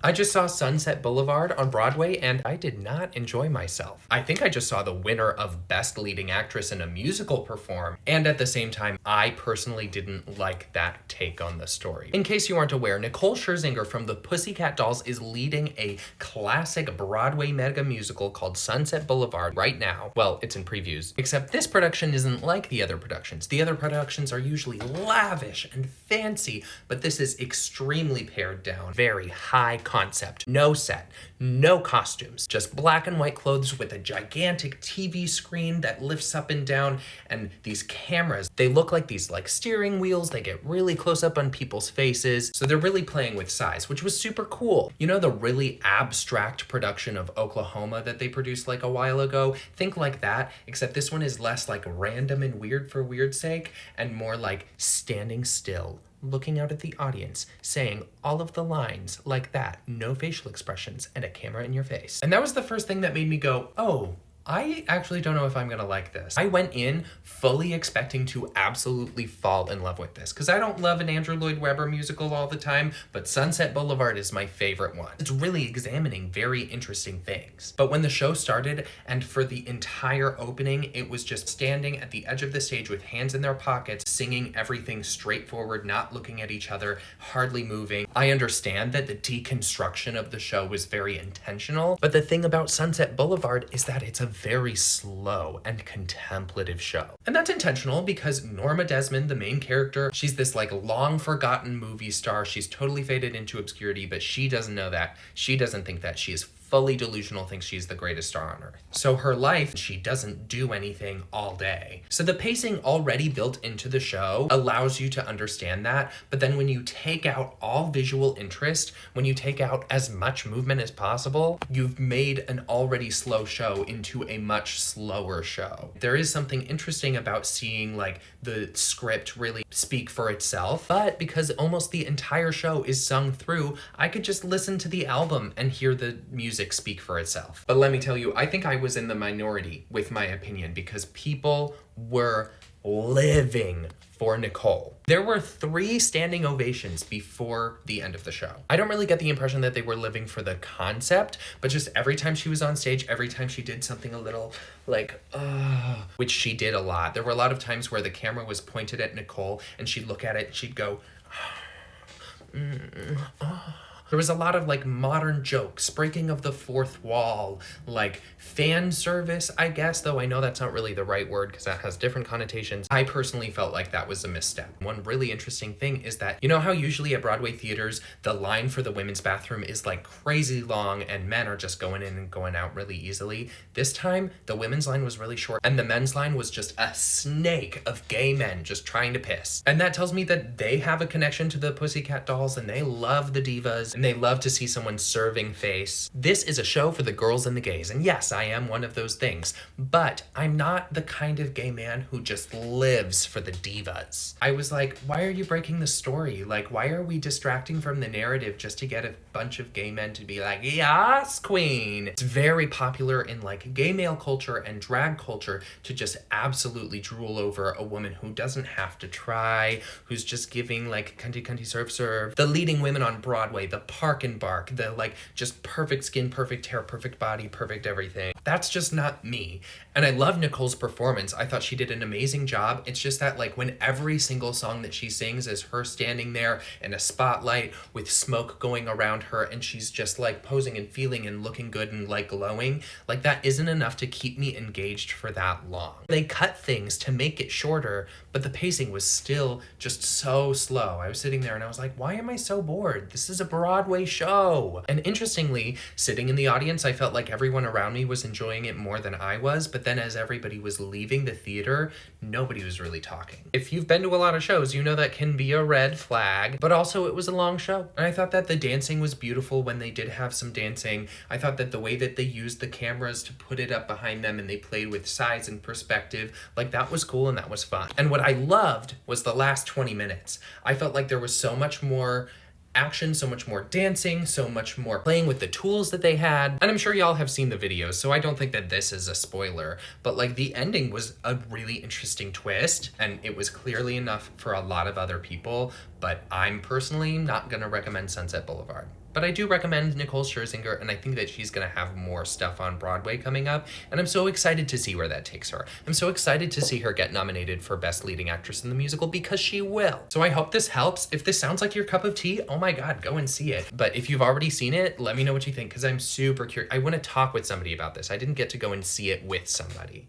I just saw Sunset Boulevard on Broadway and I did not enjoy myself. I think I just saw the winner of Best Leading Actress in a Musical perform, and at the same time, I personally didn't like that take on the story. In case you aren't aware, Nicole Scherzinger from the Pussycat Dolls is leading a classic Broadway mega musical called Sunset Boulevard right now. Well, it's in previews, except this production isn't like the other productions. The other productions are usually lavish and fancy, but this is extremely pared down, very high concept, no set, no costumes, just black and white clothes with a gigantic TV screen that lifts up and down, and these cameras, they look like these steering wheels. They get really close up on people's faces, so they're really playing with size, which was super cool. You know the really abstract production of Oklahoma that they produced a while ago? Think like that, except this one is less random and weird for weird's sake, and more standing still, looking out at the audience, saying all of the lines like that, no facial expressions, and a camera in your face. And that was the first thing that made me go, oh, I actually don't know if I'm gonna like this. I went in fully expecting to absolutely fall in love with this, because I don't love an Andrew Lloyd Webber musical all the time, but Sunset Boulevard is my favorite one. It's really examining very interesting things. But when the show started, and for the entire opening, it was just standing at the edge of the stage with hands in their pockets, singing everything straightforward, not looking at each other, hardly moving. I understand that the deconstruction of the show was very intentional, but the thing about Sunset Boulevard is that it's a very slow and contemplative show. And that's intentional because Norma Desmond, the main character, she's this long forgotten movie star. She's totally faded into obscurity, but she doesn't know that. She doesn't think that. She is fully delusional, thinks she's the greatest star on earth. So her life, she doesn't do anything all day. So the pacing already built into the show allows you to understand that, but then when you take out all visual interest, when you take out as much movement as possible, you've made an already slow show into a much slower show. There is something interesting about seeing the script really speak for itself, but because almost the entire show is sung through, I could just listen to the album and hear the music speak for itself. But let me tell you, I think I was in the minority with my opinion because people were living for Nicole. There were 3 standing ovations before the end of the show. I don't really get the impression that they were living for the concept, but just every time she was on stage, every time she did something a little which she did a lot. There were a lot of times where the camera was pointed at Nicole and she'd look at it and she'd go, There was a lot of modern jokes, breaking of the fourth wall, fan service, I guess, though I know that's not really the right word because that has different connotations. I personally felt like that was a misstep. One really interesting thing is that, you know how usually at Broadway theaters, the line for the women's bathroom is crazy long and men are just going in and going out really easily? This time, the women's line was really short and the men's line was just a snake of gay men just trying to piss. And that tells me that they have a connection to the Pussycat Dolls and they love the divas and they love to see someone serving face. This is a show for the girls and the gays, and yes, I am one of those things, but I'm not the kind of gay man who just lives for the divas. I was like, why are you breaking the story? Why are we distracting from the narrative just to get a bunch of gay men to be yes, queen? It's very popular in gay male culture and drag culture to just absolutely drool over a woman who doesn't have to try, who's just giving cunty cunty serve serve. The leading women on Broadway, the park and bark, the just perfect skin, perfect hair, perfect body, perfect everything. That's just not me. And I love Nicole's performance. I thought she did an amazing job. It's just that when every single song that she sings is her standing there in a spotlight with smoke going around her and she's just posing and feeling and looking good and glowing, that isn't enough to keep me engaged for that long. They cut things to make it shorter, but the pacing was still just so slow. I was sitting there and I was like, why am I so bored? This is a Broadway show. And interestingly, sitting in the audience, I felt like everyone around me was enjoying it more than I was, but then as everybody was leaving the theater, nobody was really talking. If you've been to a lot of shows, you know that can be a red flag, but also it was a long show. And I thought that the dancing was beautiful when they did have some dancing. I thought that the way that they used the cameras to put it up behind them and they played with size and perspective, that was cool and that was fun. And what I loved was the last 20 minutes. I felt like there was so much more action, so much more dancing, so much more playing with the tools that they had. And I'm sure y'all have seen the videos, so I don't think that this is a spoiler, but the ending was a really interesting twist and it was clearly enough for a lot of other people, but I'm personally not gonna recommend Sunset Boulevard. But I do recommend Nicole Scherzinger, and I think that she's gonna have more stuff on Broadway coming up, and I'm so excited to see where that takes her. I'm so excited to see her get nominated for Best Leading Actress in the Musical, because she will. So I hope this helps. If this sounds like your cup of tea, oh my god, go and see it. But if you've already seen it, let me know what you think, because I'm super curious. I want to talk with somebody about this. I didn't get to go and see it with somebody.